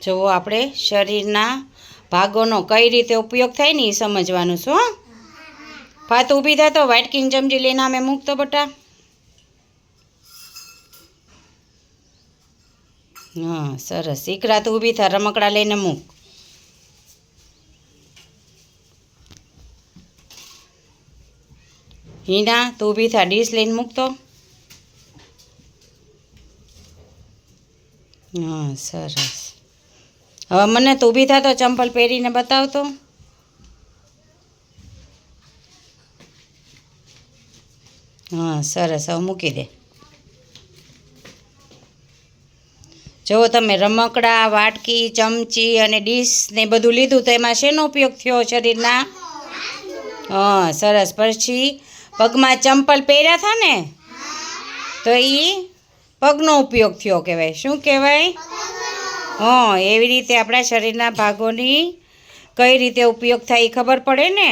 જુઓ આપણે શરીરના ભાગોનો કઈ રીતે ઉપયોગ થાય ને એ સમજવાનું છે. હો ફાત ઊભી થા તો વાટકીન ચમચી લઈને અમે મૂકતો બટા. હા સરસ. ઈકરા તું ઊભી થા, રમકડા લઈને મૂક. હિના તું ઊભી થા, ડીશ લઈને મૂકતો. હા સરસ. હવે મને તું ઊભી થા તો ચંપલ પહેરીને બતાવતો. હા સરસ. હવે મૂકી દે. જો તમે રમકડા, વાટકી, ચમચી અને ડીશ ને બધું લીધું તો એમાં શેનો ઉપયોગ થયો શરીરના? હા સરસ. પછી પગમાં ચંપલ પહેર્યા હતા ને તો એ પગનો ઉપયોગ થયો કહેવાય. શું કહેવાય? હા એવી રીતે આપણા શરીરના ભાગોની કઈ રીતે ઉપયોગ થાય એ ખબર પડે ને.